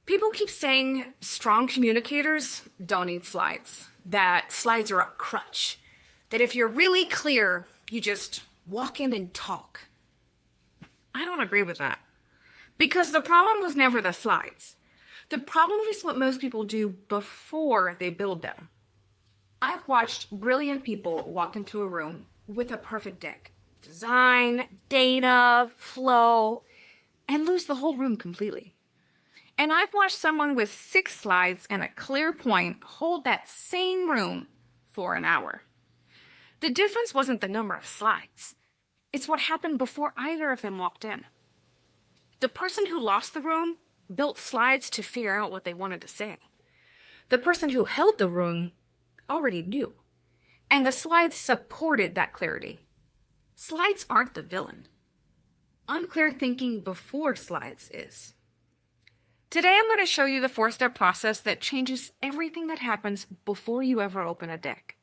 People keep saying strong communicators don't need slides, that slides are a crutch, that if you're really clear, you just walk in and talk. I don't agree with that. Because the problem was never the slides. The problem is what most people do before they build them. I've watched brilliant people walk into a room with a perfect deck. Design, data, flow, and lose the whole room completely. And I've watched someone with 6 slides and a clear point hold that same room for an hour. The difference wasn't the number of slides. It's what happened before either of them walked in. The person who lost the room built slides to figure out what they wanted to say. The person who held the room already knew, and the slides supported that clarity. Slides aren't the villain. Unclear thinking before slides is. Today I'm going to show you the 4-step process that changes everything that happens before you ever open a deck.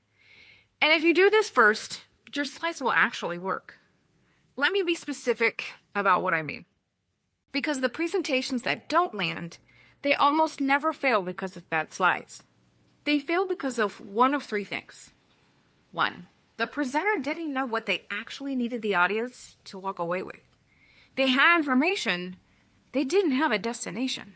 And if you do this first, your slides will actually work. Let me be specific about what I mean. Because the presentations that don't land, they almost never fail because of bad slides. They fail because of one of 3 things. 1, the presenter didn't know what they actually needed the audience to walk away with. They had information, they didn't have a destination.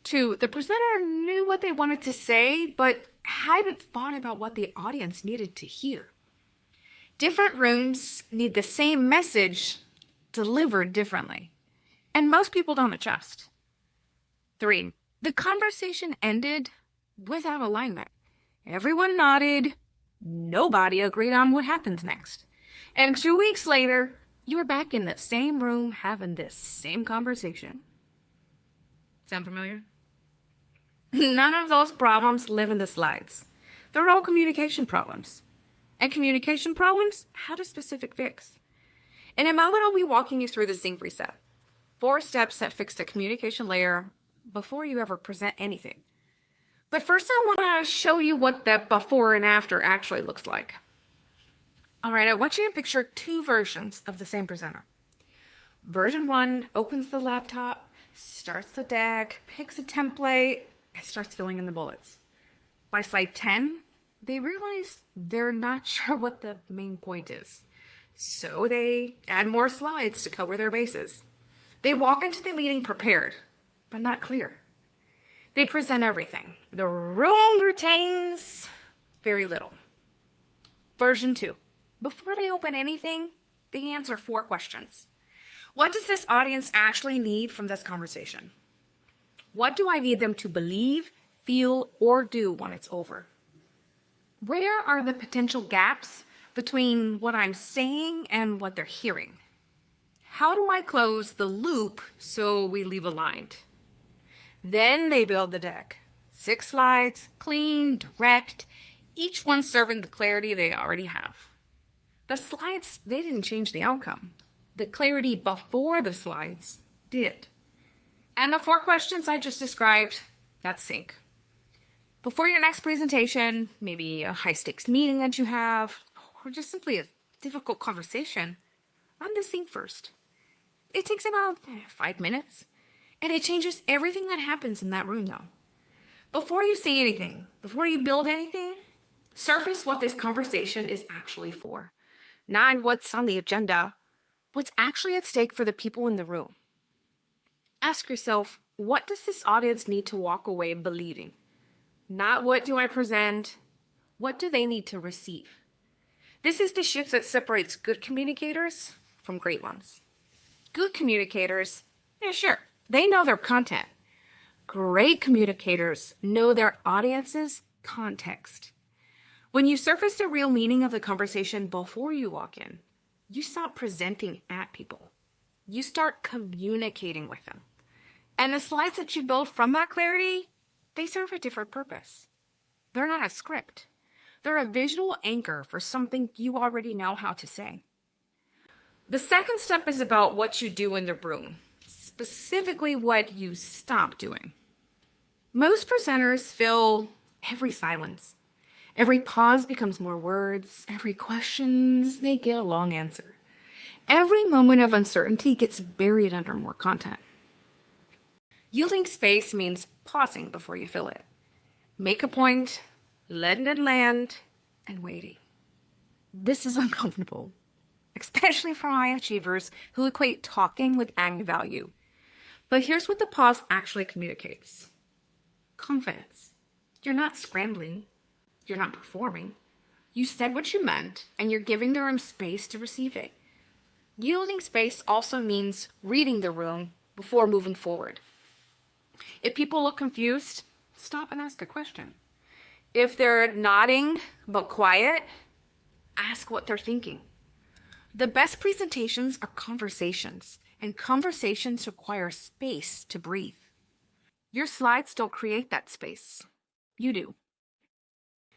2, the presenter knew what they wanted to say, but hadn't thought about what the audience needed to hear. Different rooms need the same message delivered differently. And most people don't adjust. 3, the conversation ended without alignment. Everyone nodded. Nobody agreed on what happens next. And 2 weeks later, you were back in the same room having this same conversation. Sound familiar? None of those problems live in the slides. They're all communication problems. And communication problems had a specific fix. In a moment, I'll be walking you through the zinc reset. 4 steps that fix the communication layer before you ever present anything. But first I want to show you what that before and after actually looks like. Alright, I want you to picture 2 versions of the same presenter. Version 1 opens the laptop, starts the deck, picks a template, and starts filling in the bullets. By slide 10, they realize they're not sure what the main point is. So they add more slides to cover their bases. They walk into the meeting prepared, but not clear. They present everything. The room retains very little. Version 2. Before they open anything, they answer 4 questions. What does this audience actually need from this conversation? What do I need them to believe, feel, or do when it's over? Where are the potential gaps between what I'm saying and what they're hearing? How do I close the loop so we leave aligned? Then they build the deck. 6 slides, clean, direct, each one serving the clarity they already have. The slides, they didn't change the outcome. The clarity before the slides did. And the 4 questions I just described, that's sync. Before your next presentation, maybe a high-stakes meeting that you have, or just simply a difficult conversation, run the sync first. It takes about 5 minutes, and it changes everything that happens in that room now. Before you say anything, before you build anything, surface what this conversation is actually for. Not what's on the agenda, what's actually at stake for the people in the room. Ask yourself, what does this audience need to walk away believing? Not what do I present, what do they need to receive? This is the shift that separates good communicators from great ones. Good communicators, yeah, sure, they know their content. Great communicators know their audience's context. When you surface the real meaning of the conversation before you walk in, you stop presenting at people. You start communicating with them. And the slides that you build from that clarity, they serve a different purpose. They're not a script. They're a visual anchor for something you already know how to say. The second step is about what you do in the room, specifically what you stop doing. Most presenters fill every silence. Every pause becomes more words. Every question, they get a long answer. Every moment of uncertainty gets buried under more content. Yielding space means pausing before you fill it. Make a point, letting it land, and waiting. This is uncomfortable, especially for high achievers who equate talking with adding value. But here's what the pause actually communicates. Confidence. You're not scrambling. You're not performing. You said what you meant, and you're giving the room space to receive it. Yielding space also means reading the room before moving forward. If people look confused, stop and ask a question. If they're nodding but quiet, ask what they're thinking. The best presentations are conversations, and conversations require space to breathe. Your slides don't create that space. You do.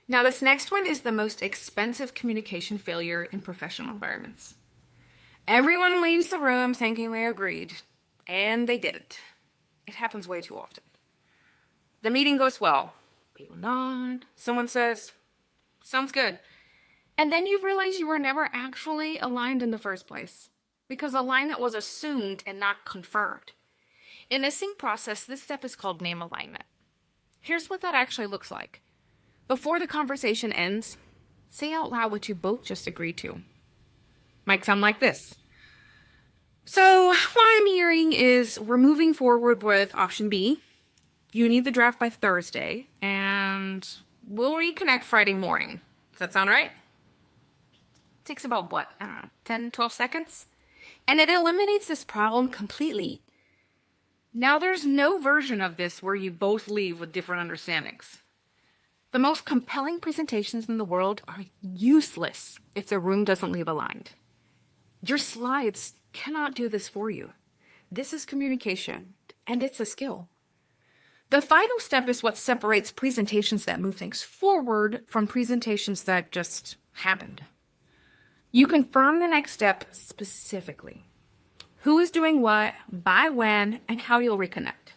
Now, this next one is the most expensive communication failure in professional environments. Everyone leaves the room thinking they agreed, and they didn't. It happens way too often. The meeting goes well. People nod. Someone says, sounds good. And then you realize you were never actually aligned in the first place, because alignment was assumed and not confirmed. In a sync process, this step is called name alignment. Here's what that actually looks like. Before the conversation ends, say out loud what you both just agreed to. Might sound like this. So what I'm hearing is we're moving forward with option B. You need the draft by Thursday, and we'll reconnect Friday morning. Does that sound right? Takes about, 10, 12 seconds? And it eliminates this problem completely. Now, there's no version of this where you both leave with different understandings. The most compelling presentations in the world are useless if the room doesn't leave aligned. Your slides cannot do this for you. This is communication, and it's a skill. The final step is what separates presentations that move things forward from presentations that just happened. You confirm the next step specifically. Who is doing what, by when, and how you'll reconnect.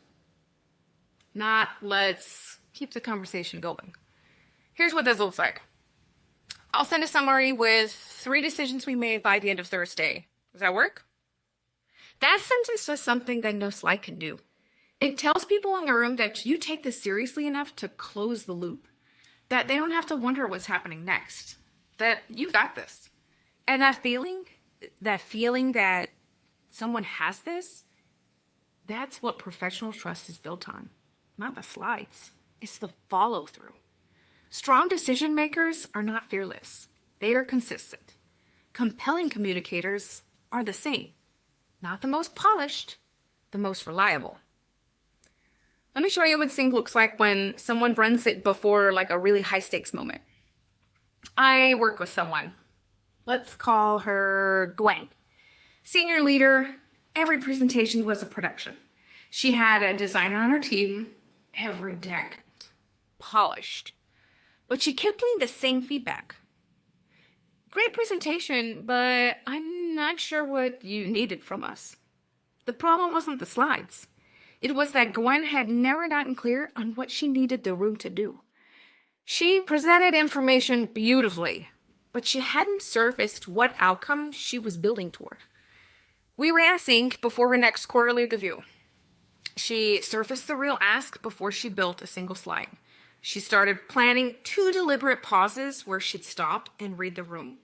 Not let's keep the conversation going. Here's what this looks like. I'll send a summary with 3 decisions we made by the end of Thursday. Does that work? That sentence does something that no slide can do. It tells people in the room that you take this seriously enough to close the loop, that they don't have to wonder what's happening next, that you got this. And that feeling that someone has this, that's what professional trust is built on. Not the slides. It's the follow-through. Strong decision makers are not fearless. They are consistent. Compelling communicators are the same. Not the most polished, the most reliable. Let me show you what sync looks like when someone runs it before like a really high stakes moment. I work with someone. Let's call her Gwen. Senior leader, every presentation was a production. She had a designer on her team, every deck polished. But she kept getting the same feedback. Great presentation, but I'm not sure what you needed from us. The problem wasn't the slides. It was that Gwen had never gotten clear on what she needed the room to do. She presented information beautifully, but she hadn't surfaced what outcome she was building toward. We ran sync before her next quarterly review. She surfaced the real ask before she built a single slide. She started planning 2 deliberate pauses where she'd stop and read the room.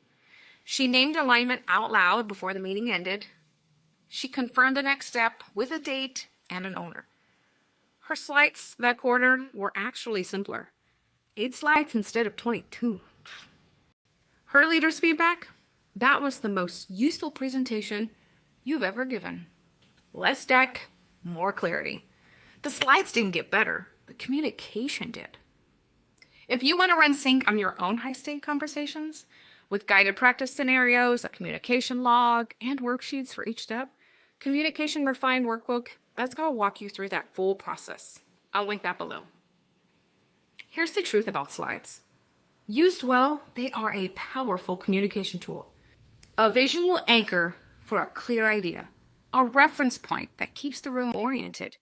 She named alignment out loud before the meeting ended. She confirmed the next step with a date and an owner. Her slides that quarter were actually simpler. 8 slides instead of 22. Her leader's feedback? That was the most useful presentation you've ever given. Less deck, more clarity. The slides didn't get better. The communication did. If you want to run sync on your own high-stake conversations, with guided practice scenarios, a communication log, and worksheets for each step, Communication Refined Workbook, that's going to walk you through that full process. I'll link that below. Here's the truth about slides. Used well, they are a powerful communication tool. A visual anchor for a clear idea. A reference point that keeps the room oriented.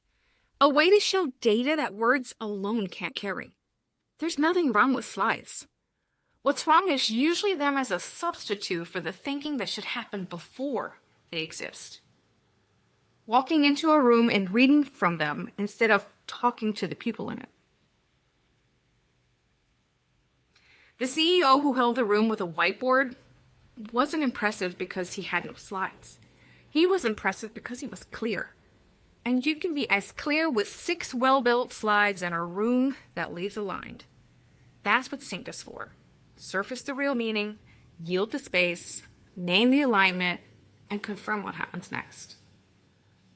A way to show data that words alone can't carry. There's nothing wrong with slides. What's wrong is usually them as a substitute for the thinking that should happen before they exist. walking into a room and reading from them instead of talking to the people in it. The CEO who held the room with a whiteboard wasn't impressive because he had no slides. He was impressive because he was clear. And you can be as clear with 6 well-built slides in a room that leaves aligned. That's what sync is for. Surface the real meaning, yield the space, name the alignment, and confirm what happens next.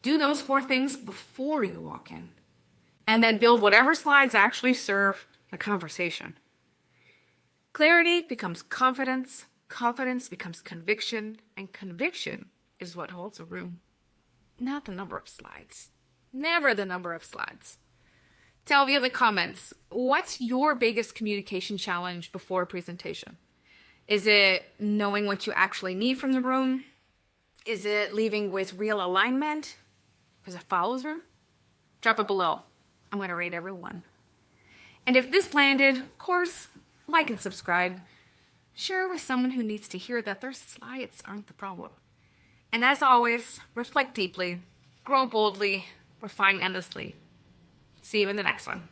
Do those 4 things before you walk in. And then build whatever slides actually serve the conversation. Clarity becomes confidence, confidence becomes conviction, and conviction is what holds a room. Not the number of slides. Never the number of slides. Tell me in the comments, what's your biggest communication challenge before a presentation? Is it knowing what you actually need from the room? Is it leaving with real alignment? Because it follows room? Drop it below. I'm going to rate every one. And if this landed, of course, like and subscribe. Share with someone who needs to hear that their slides aren't the problem. And as always, reflect deeply, grow boldly, refine endlessly. See you in the next one.